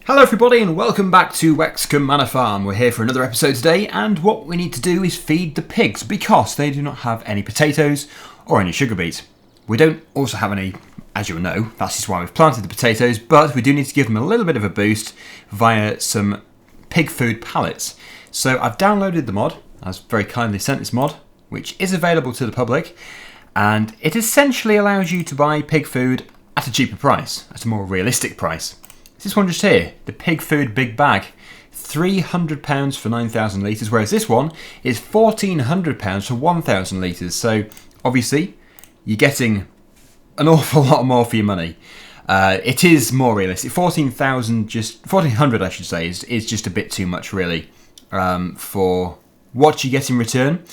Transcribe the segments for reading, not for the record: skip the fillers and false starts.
Hello everybody and welcome back to Wexcombe Manor Farm. We're here for another episode today, and what we need to do is feed the pigs because they do not have any potatoes or any sugar beets. We don't also have any, as you'll know, that's just why we've planted the potatoes, but we do need to give them a little bit of a boost via some pig food pallets. So I've downloaded the mod, I was very kindly sent this mod, which is available to the public, and it essentially allows you to buy pig food at a cheaper price, at a more realistic price. This one just here, the pig food big bag, £300 for 9,000 litres, whereas this one is £1,400 for 1,000 litres. So obviously you're getting an awful lot more for your money. It is more realistic. 1,400 I should say is just a bit too much really for what you get in return.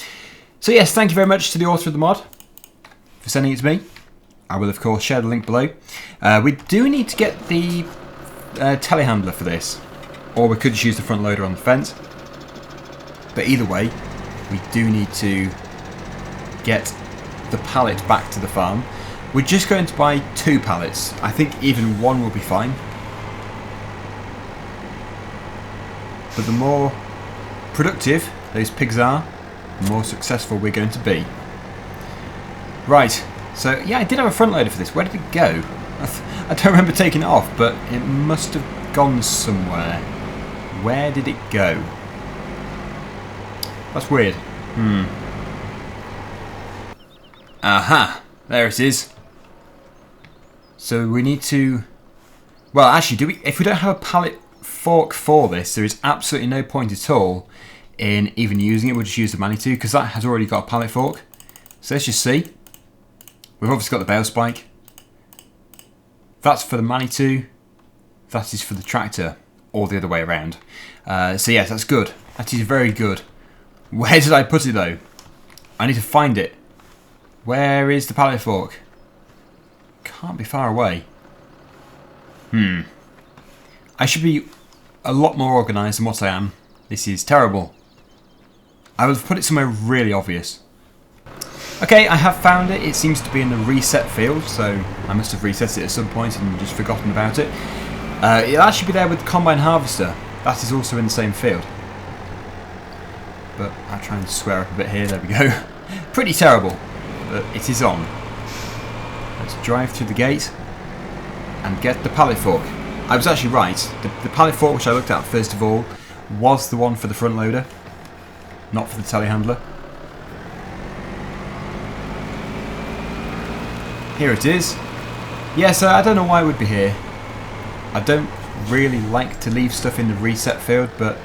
So yes, thank you very much to the author of the mod for sending it to me. I will of course share the link below. We do need to get the telehandler for this, or we could just use the front loader on the fence, but either way we do need to get the pallet back to the farm. We're just going to buy 2 pallets. I think even one will be fine, but the more productive those pigs are, the more successful we're going to be. Right, so yeah, I did have a front loader for this. Where did it go? I don't remember taking it off, but it must have gone somewhere. Where did it go? That's weird. Aha! There it is. So we need to... Well, actually, if we don't have a pallet fork for this, there is absolutely no point at all in even using it. We'll just use the Manitou, because that has already got a pallet fork. So let's just see. We've obviously got the bale spike. That's for the Manitou, that is for the tractor, or the other way around. So yes, that's good. That is very good. Where did I put it though? I need to find it. Where is the pallet fork? Can't be far away. I should be a lot more organised than what I am. This is terrible. I would have put it somewhere really obvious. Okay, I have found it. It seems to be in the reset field, so I must have reset it at some point and just forgotten about it. It'll actually be there with the combine harvester. That is also in the same field. But I'll try and square up a bit here. There we go. Pretty terrible, but it is on. Let's drive through the gate and get the pallet fork. I was actually right. The pallet fork, which I looked at first of all, was the one for the front loader, not for the telehandler. Here it is. Yes, I don't know why it would be here. I don't really like to leave stuff in the reset field, but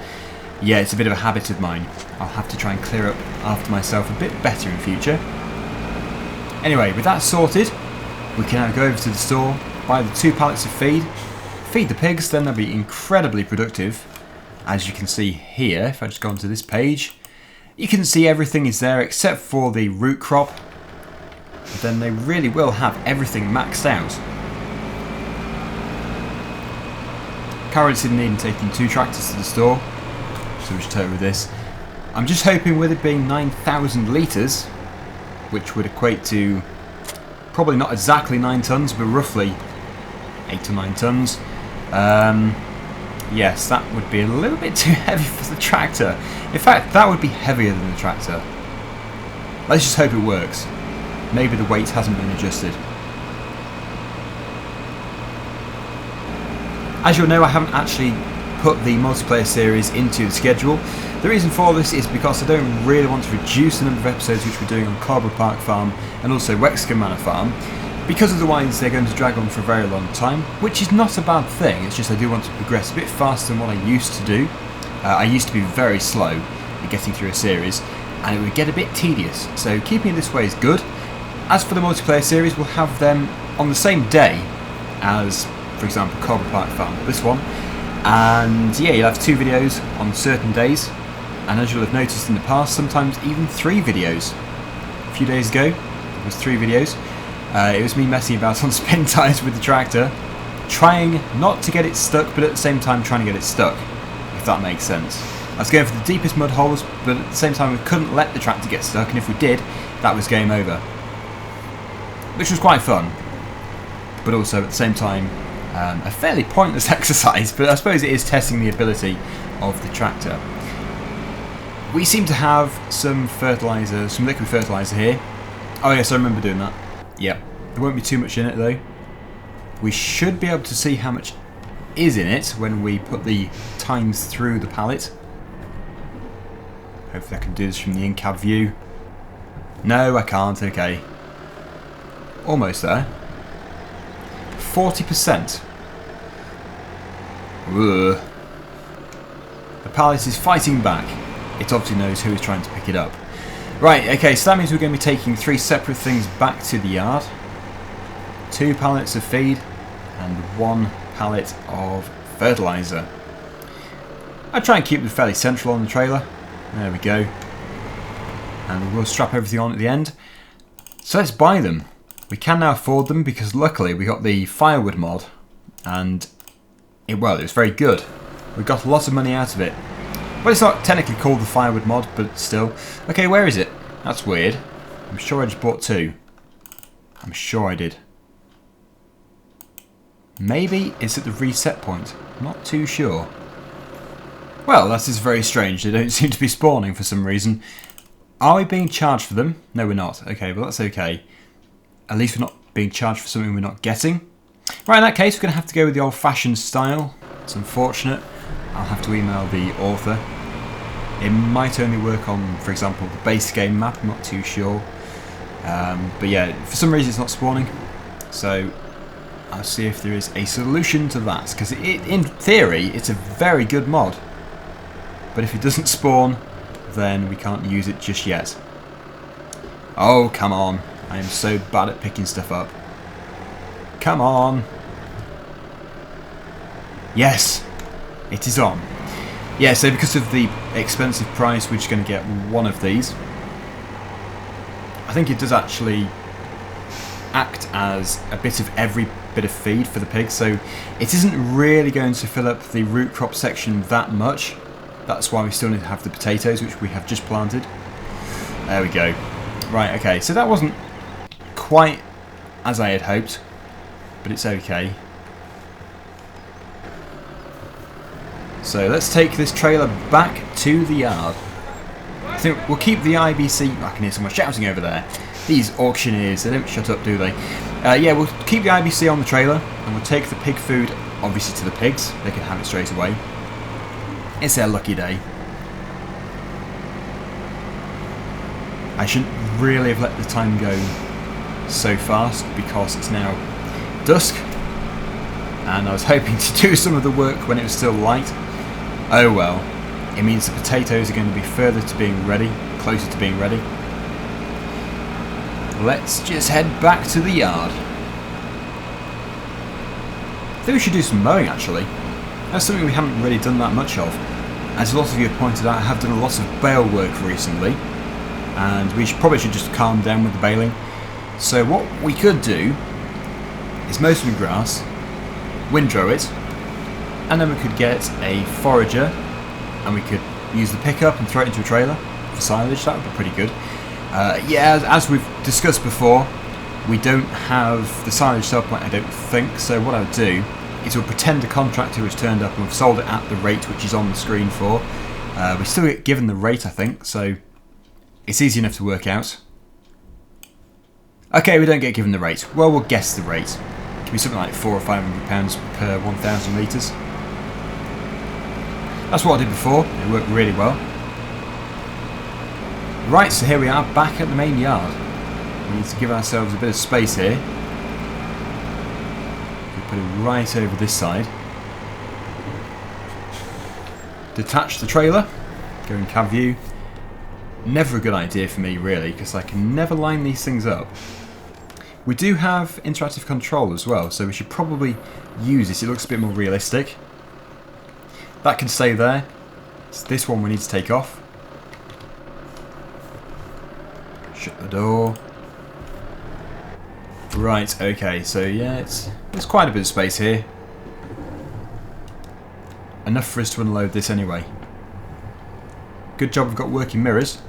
yeah, it's a bit of a habit of mine. I'll have to try and clear up after myself a bit better in future. Anyway, with that sorted, we can now go over to the store, buy the 2 pallets of feed the pigs, then they'll be incredibly productive. As you can see here, if I just go onto this page, you can see everything is there except for the root crop. But then they really will have everything maxed out. Carrots didn't need taking 2 tractors to the store, so we should tow with this. I'm just hoping with it being 9,000 litres, which would equate to probably not exactly 9 tonnes, but roughly 8 to 9 tonnes. Yes, that would be a little bit too heavy for the tractor. In fact, that would be heavier than the tractor. Let's just hope it works. Maybe the weight hasn't been adjusted. As you'll know, I haven't actually put the multiplayer series into the schedule. The reason for this is because I don't really want to reduce the number of episodes which we're doing on Cobra Park Farm and also Wexcombe Manor Farm, because otherwise they're going to drag on for a very long time, which is not a bad thing. It's just I do want to progress a bit faster than what I used to do. I used to be very slow in getting through a series, and it would get a bit tedious, so keeping it this way is good. As for the multiplayer series, we'll have them on the same day as, for example, Cobra Park Farm, this one. And yeah, you'll have 2 videos on certain days. And as you'll have noticed in the past, sometimes even 3 videos. A few days ago, it was 3 videos. It was me messing about on spin tyres with the tractor, trying not to get it stuck, but at the same time trying to get it stuck, if that makes sense. I was going for the deepest mud holes, but at the same time we couldn't let the tractor get stuck, and if we did, that was game over. Which was quite fun, but also at the same time A fairly pointless exercise, but I suppose it is testing the ability of the tractor. We seem to have some fertiliser, some liquid fertiliser here. Oh yes, I remember doing that. Yep. There won't be too much in it though. We should be able to see how much is in it when we put the times through the pallet. Hopefully I can do this from the in-cab view. No, I can't. Okay. Almost there. 40%. Ugh. The pallet is fighting back. It obviously knows who is trying to pick it up. Right, okay, so that means we're going to be taking 3 separate things back to the yard. 2 pallets of feed and 1 pallet of fertiliser. I try and keep them fairly central on the trailer. There we go. And we'll strap everything on at the end. So let's buy them. We can now afford them because luckily we got the firewood mod and it was very good. We got a lot of money out of it. Well, it's not technically called the firewood mod, but still. Okay, where is it? That's weird. I'm sure I just bought 2. I'm sure I did. Maybe it's at the reset point. I'm not too sure. Well, that is very strange. They don't seem to be spawning for some reason. Are we being charged for them? No, we're not. Okay, well that's okay. At least we're not being charged for something we're not getting. Right, in that case, we're going to have to go with the old-fashioned style. It's unfortunate. I'll have to email the author. It might only work on, for example, the base game map. I'm not too sure. But yeah, for some reason it's not spawning. So I'll see if there is a solution to that. Because in theory, it's a very good mod. But if it doesn't spawn, then we can't use it just yet. Oh, come on. I am so bad at picking stuff up. Come on. Yes. It is on. Yeah, so because of the expensive price, we're just going to get 1 of these. I think it does actually act as a bit of every bit of feed for the pigs, so it isn't really going to fill up the root crop section that much. That's why we still need to have the potatoes, which we have just planted. There we go. Right, okay, so that wasn't quite as I had hoped, but it's okay. So let's take this trailer back to the yard. I think we'll keep the IBC... I can hear someone shouting over there. These auctioneers, they don't shut up, do they? Yeah, we'll keep the IBC on the trailer, and we'll take the pig food, obviously, to the pigs. They can have it straight away. It's their lucky day. I shouldn't really have let the time go so fast, because it's now dusk, and I was hoping to do some of the work when it was still light. Oh well, it means the potatoes are going to be further to being ready, closer to being ready. Let's just head back to the yard. I think we should do some mowing actually. That's something we haven't really done that much of. As a lot of you have pointed out, I have done a lot of bale work recently, and we probably should just calm down with the baling. So what we could do is mow some grass, windrow it, and then we could get a forager and we could use the pickup and throw it into a trailer for silage. That would be pretty good. Yeah, as we've discussed before, we don't have the silage sell point, I don't think, so what I would do is we'll pretend a contractor has turned up and we've sold it at the rate which is on the screen for. We still get given the rate, I think, so it's easy enough to work out. Okay, we don't get given the rate. Well, we'll guess the rate. It could be something like £400 or £500 per 1,000 litres. That's what I did before. It worked really well. Right, so here we are back at the main yard. We need to give ourselves a bit of space here. We'll put it right over this side. Detach the trailer. Go in cab view. Never a good idea for me really, because I can never line these things up. We do have interactive control as well, so we should probably use this. It looks a bit more realistic. That can stay there. It's this one we need to take off. Shut the door. Right, okay, so yeah, there's quite a bit of space here. Enough for us to unload this anyway. Good job we've got working mirrors.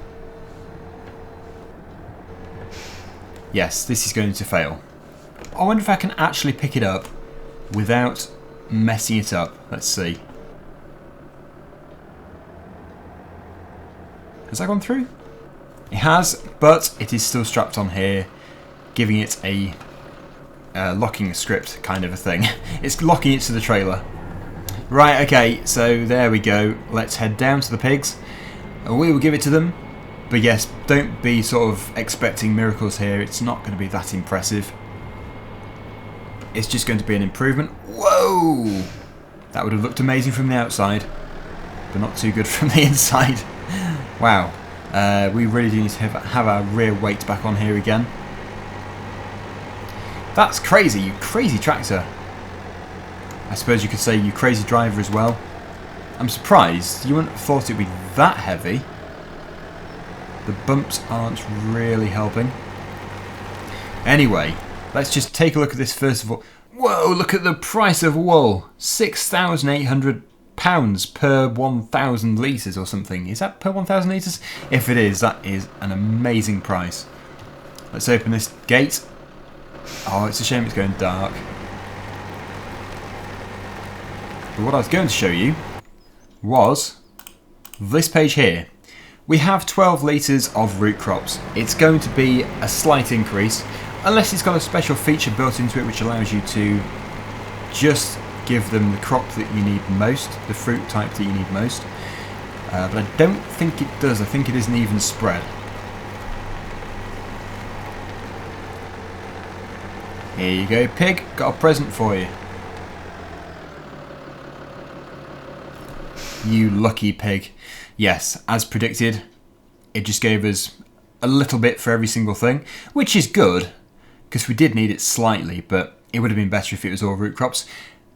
Yes, this is going to fail. I wonder if I can actually pick it up without messing it up. Let's see. Has that gone through? It has, but it is still strapped on here, giving it a locking script kind of a thing. It's locking it to the trailer. Right, okay, so there we go. Let's head down to the pigs. We will give it to them. But yes, don't be sort of expecting miracles here. It's not going to be that impressive. It's just going to be an improvement. Whoa! That would have looked amazing from the outside, but not too good from the inside. Wow. We really do need to have our rear weight back on here again. That's crazy, you crazy tractor. I suppose you could say you crazy driver as well. I'm surprised. You wouldn't have thought it would be that heavy. The bumps aren't really helping. Anyway, let's just take a look at this first of all. Whoa, look at the price of wool. £6,800 per 1,000 litres or something. Is that per 1,000 litres? If it is, that is an amazing price. Let's open this gate. Oh, it's a shame it's going dark. But what I was going to show you was this page here. We have 12 litres of root crops. It's going to be a slight increase, unless it's got a special feature built into it which allows you to just give them the crop that you need most, the fruit type that you need most. But I don't think it does. I think it is an even spread. Here you go, pig. Got a present for you. You lucky pig. Yes, as predicted, it just gave us a little bit for every single thing, which is good, because we did need it slightly, but it would have been better if it was all root crops.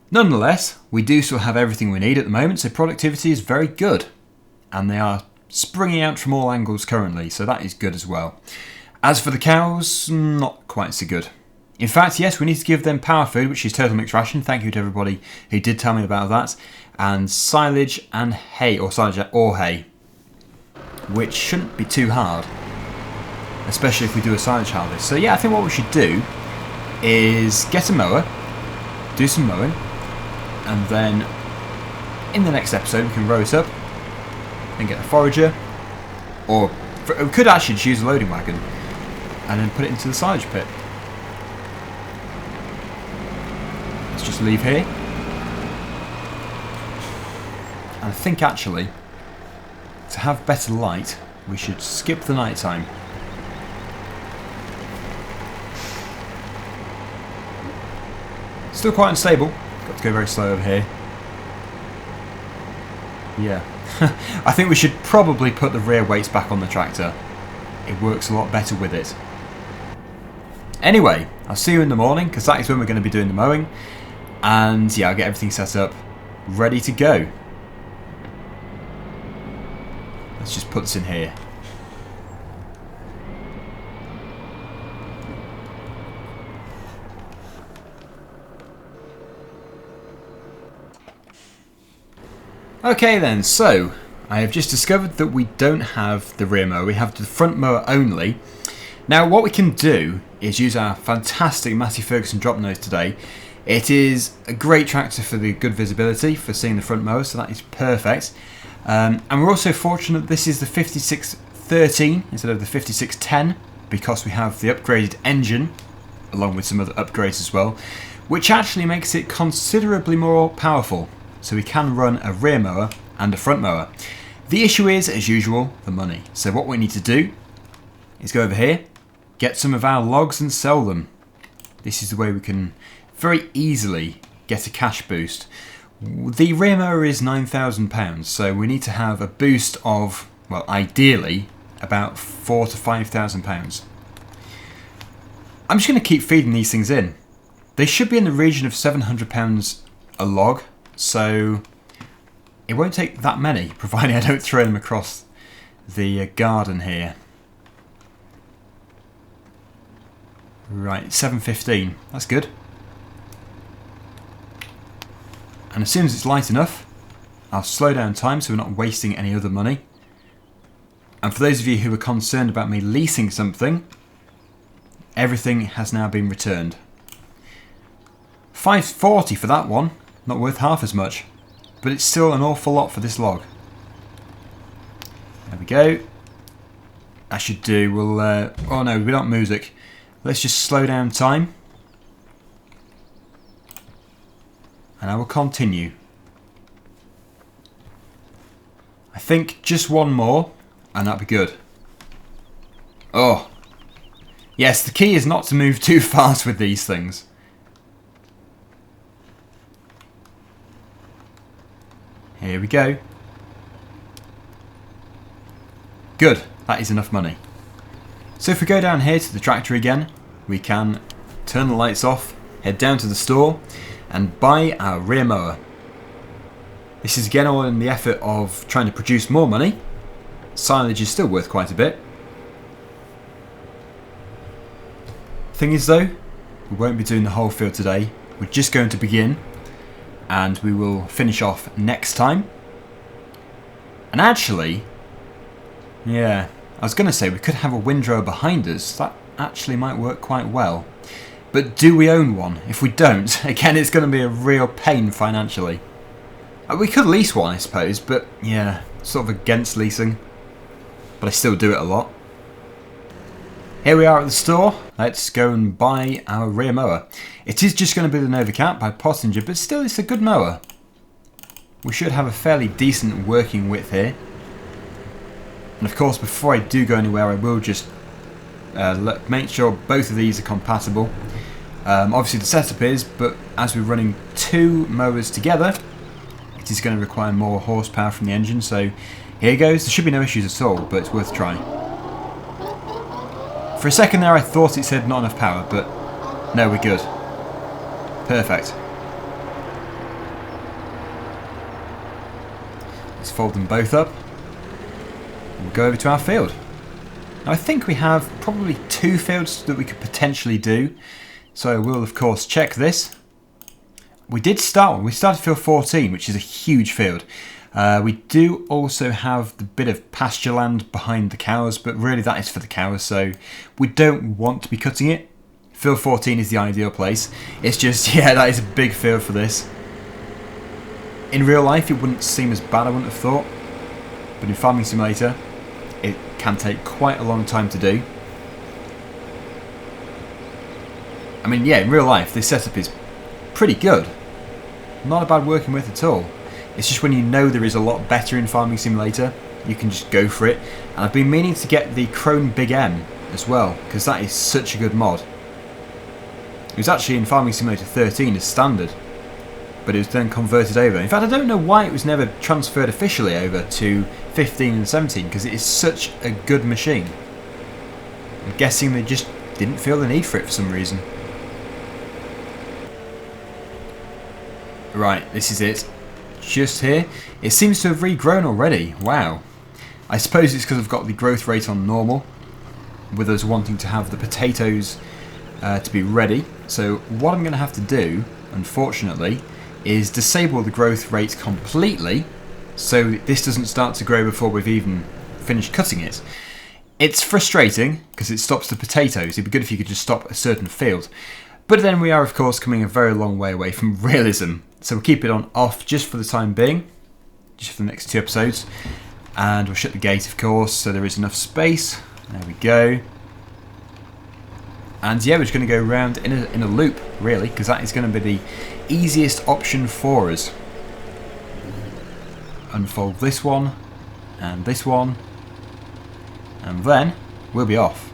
Nonetheless, we do still have everything we need at the moment, so productivity is very good. And they are springing out from all angles currently, so that is good as well. As for the cows, not quite so good. In fact, yes, we need to give them power food, which is total mixed ration. Thank you to everybody who did tell me about that. And silage and hay, or silage or hay, which shouldn't be too hard, especially if we do a silage harvest. So yeah, I think what we should do is get a mower, do some mowing, and then in the next episode we can row it up and get a forager, or we could actually just use a loading wagon and then put it into the silage pit. Let's just leave here. And I think actually, to have better light, we should skip the night time. Still quite unstable. Got to go very slow over here. Yeah. I think we should probably put the rear weights back on the tractor. It works a lot better with it. Anyway, I'll see you in the morning, because that is when we're going to be doing the mowing. And yeah, I'll get everything set up, ready to go. Let's just put this in here. Okay then, so I have just discovered that we don't have the rear mower, we have the front mower only. Now what we can do is use our fantastic Massey Ferguson drop nose today. It is a great tractor for the good visibility, for seeing the front mower, so that is perfect. And we're also fortunate this is the 5613 instead of the 5610, because we have the upgraded engine, along with some other upgrades as well, which actually makes it considerably more powerful. So we can run a rear mower and a front mower. The issue is, as usual, the money. So what we need to do is go over here, get some of our logs and sell them. This is the way we can very easily get a cash boost. The rear mower is £9,000, so we need to have a boost of, well, ideally, about £4,000 to £5,000. I'm just going to keep feeding these things in. They should be in the region of £700 a log, so it won't take that many, providing I don't throw them across the garden here. Right, 715, that's good. And as soon as it's light enough, I'll slow down time so we're not wasting any other money. And for those of you who are concerned about me leasing something, everything has now been returned. 540 for that one. Not worth half as much. But it's still an awful lot for this log. There we go. That should do. We'll... oh no, we don't music. Let's just slow down time. And I will continue. I think just one more, and that'll be good. Oh. Yes, the key is not to move too fast with these things. Here we go. Good, that is enough money. So if we go down here to the tractor again, we can turn the lights off, head down to the store, and buy our rear mower. This is again all in the effort of trying to produce more money. Silage is still worth quite a bit. Thing is though, we won't be doing the whole field today. We're just going to begin, and we will finish off next time. And actually, yeah, I was going to say we could have a windrower behind us. That actually might work quite well. But do we own one? If we don't, again it's going to be a real pain financially. We could lease one, I suppose, but yeah, sort of against leasing. But I still do it a lot. Here we are at the store. Let's go and buy our rear mower. It is just going to be the Nova Cat by Pottinger, but still it's a good mower. We should have a fairly decent working width here. And of course, before I do go anywhere, I will just make sure both of these are compatible. Obviously the setup is, but as we're running two mowers together, it is going to require more horsepower from the engine, so here goes. There should be no issues at all, but it's worth trying. For a second there I thought it said not enough power, but no, we're good. Perfect. Let's fold them both up. And we'll go over to our field. Now I think we have probably two fields that we could potentially do, so we'll of course check this. We did start one. We started field 14, which is a huge field. We do also have the bit of pasture land behind the cows, but really that is for the cows, so we don't want to be cutting it. Field 14 is the ideal place. It's just, yeah, that is a big field for this. In real life, it wouldn't seem as bad, I wouldn't have thought. But in Farming Simulator, it can take quite a long time to do. I mean, yeah, in real life, this setup is pretty good. Not a bad working with at all. It's just when you know there is a lot better in Farming Simulator, you can just go for it. And I've been meaning to get the Chrome Big M as well, because that is such a good mod. It was actually in Farming Simulator 13 as standard, but it was then converted over. In fact, I don't know why it was never transferred officially over to 15 and 17, because it is such a good machine. I'm guessing they just didn't feel the need for it for some reason. Right, this is it. Just here. It seems to have regrown already. Wow. I suppose it's because I've got the growth rate on normal, with us wanting to have the potatoes to be ready. So what I'm going to have to do, unfortunately, is disable the growth rate completely, so this doesn't start to grow before we've even finished cutting it. It's frustrating because it stops the potatoes. It'd be good if you could just stop a certain field. But then we are, of course, coming a very long way away from realism. So we'll keep it on off just for the time being, just for the next 2 episodes. And we'll shut the gate, of course, so there is enough space. There we go. And yeah, we're just going to go around in a loop, really, because that is going to be the easiest option for us. Unfold this one, and then we'll be off.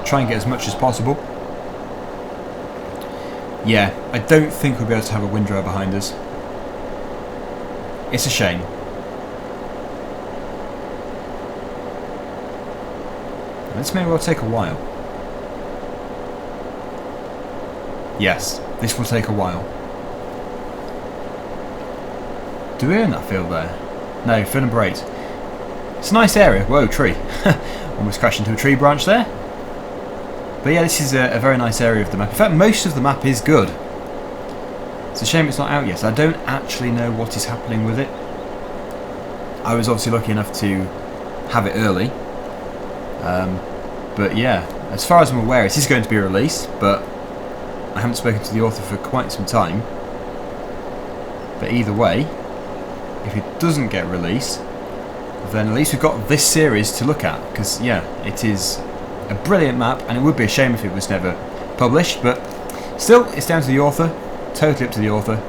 Try and get as much as possible. Yeah, I don't think we'll be able to have a windrower behind us. It's a shame. This may well take a while. Yes, this will take a while. Do we own that field there? No, field number 8. It's a nice area. Whoa, tree. Almost crashed into a tree branch there. But yeah, this is a very nice area of the map. In fact, most of the map is good. It's a shame it's not out yet. I don't actually know what is happening with it. I was obviously lucky enough to have it early. But yeah, as far as I'm aware, it is going to be a release, but I haven't spoken to the author for quite some time. But either way, if it doesn't get released, then at least we've got this series to look at, because yeah, it is a brilliant map, and it would be a shame if it was never published, but still, it's down to the author, totally up to the author.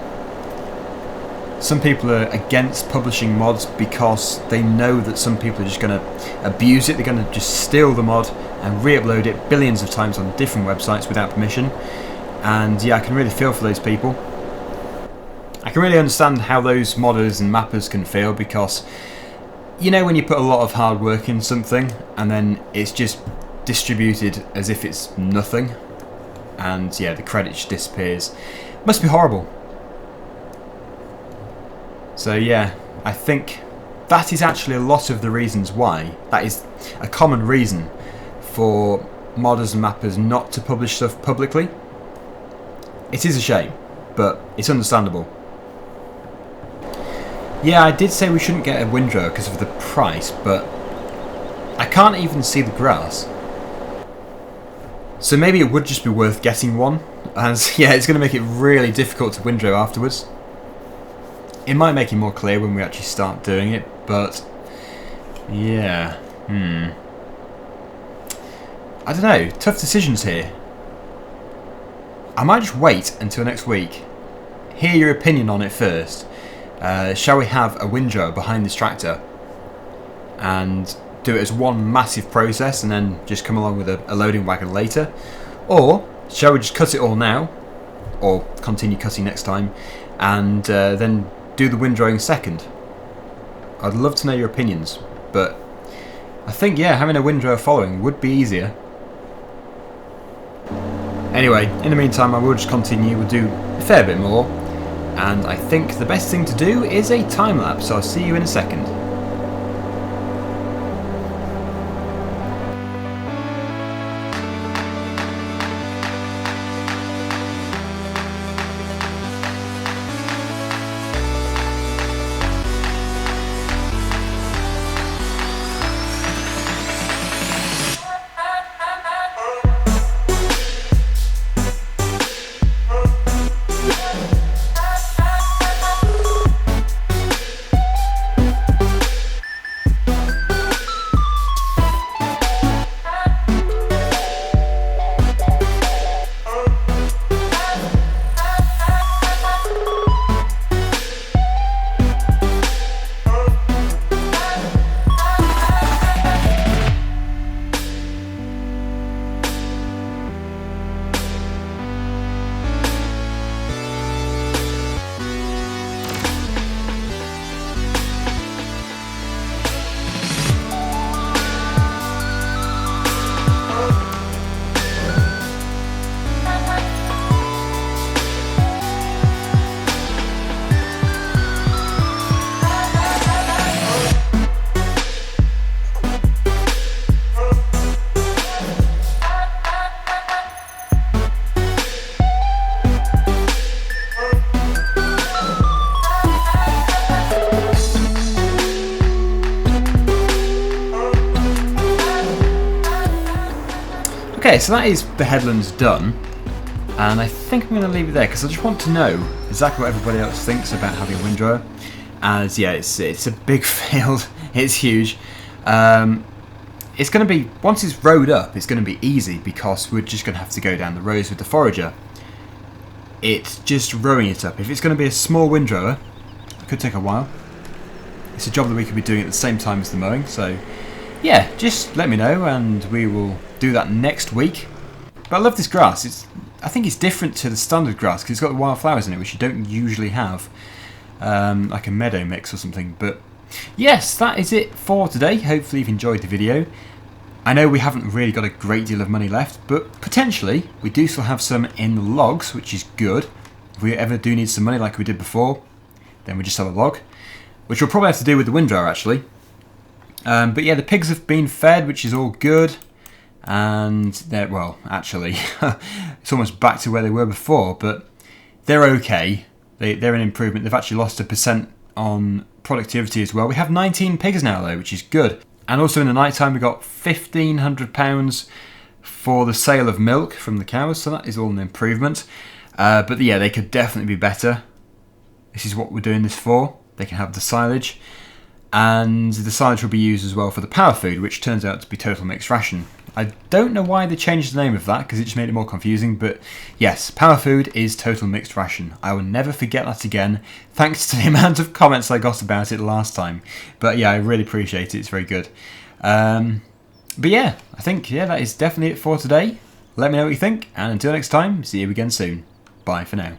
Some people are against publishing mods because they know that some people are just going to abuse it, they're going to just steal the mod and re-upload it billions of times on different websites without permission, and yeah, I can really feel for those people. I can really understand how those modders and mappers can feel, because you know when you put a lot of hard work in something and then it's just distributed as if it's nothing, and yeah, the credit just disappears. Must be horrible. So yeah, I think that is actually a lot of the reasons why. That is a common reason for modders and mappers not to publish stuff publicly. It is a shame, but it's understandable. Yeah, I did say we shouldn't get a windrower because of the price, but I can't even see the grass. So maybe it would just be worth getting one, as yeah, it's going to make it really difficult to windrow afterwards. It might make it more clear when we actually start doing it, but yeah, I don't know, tough decisions here. I might just wait until next week, hear your opinion on it first. Shall we have a windrower behind this tractor and do it as one massive process and then just come along with a loading wagon later? Or shall we just cut it all now, or continue cutting next time, and then do the windrowing second? I'd love to know your opinions, but I think yeah, having a windrower following would be easier. Anyway, in the meantime I will just continue, we'll do a fair bit more, and I think the best thing to do is a time lapse, so I'll see you in a second. Okay, so that is the headlands done, and I think I'm going to leave it there because I just want to know exactly what everybody else thinks about having a windrower. As yeah, it's a big field, it's huge. It's going to be, once it's rowed up, it's going to be easy because we're just going to have to go down the rows with the forager. It's just rowing it up. If it's going to be a small windrower, it could take a while. It's a job that we could be doing at the same time as the mowing, so yeah, just let me know and we will do that next week. But I love this grass. I think it's different to the standard grass because it's got the wildflowers in it, which you don't usually have, like a meadow mix or something. But yes, that is it for today. Hopefully you've enjoyed the video. I know we haven't really got a great deal of money left, but potentially we do still have some in the logs, which is good. If we ever do need some money like we did before, then we just have a log, which we'll probably have to do with the windrower actually. But yeah, the pigs have been fed, which is all good, and they're, well, actually, it's almost back to where they were before, but they're okay. They're an improvement. They've actually lost 1% on productivity as well. We have 19 pigs now though, which is good. And also in the night time we got £1,500 for the sale of milk from the cows, so that is all an improvement. But yeah, they could definitely be better. This is what we're doing this for. They can have the silage, and the silage will be used as well for the power food, which turns out to be total mixed ration. I don't know why they changed the name of that, because it just made it more confusing, but yes, power food is total mixed ration. I will never forget that again, thanks to the amount of comments I got about it last time. But yeah, I really appreciate it, it's very good. But yeah, I think that is definitely it for today. Let me know what you think, and until next time, see you again soon. Bye for now.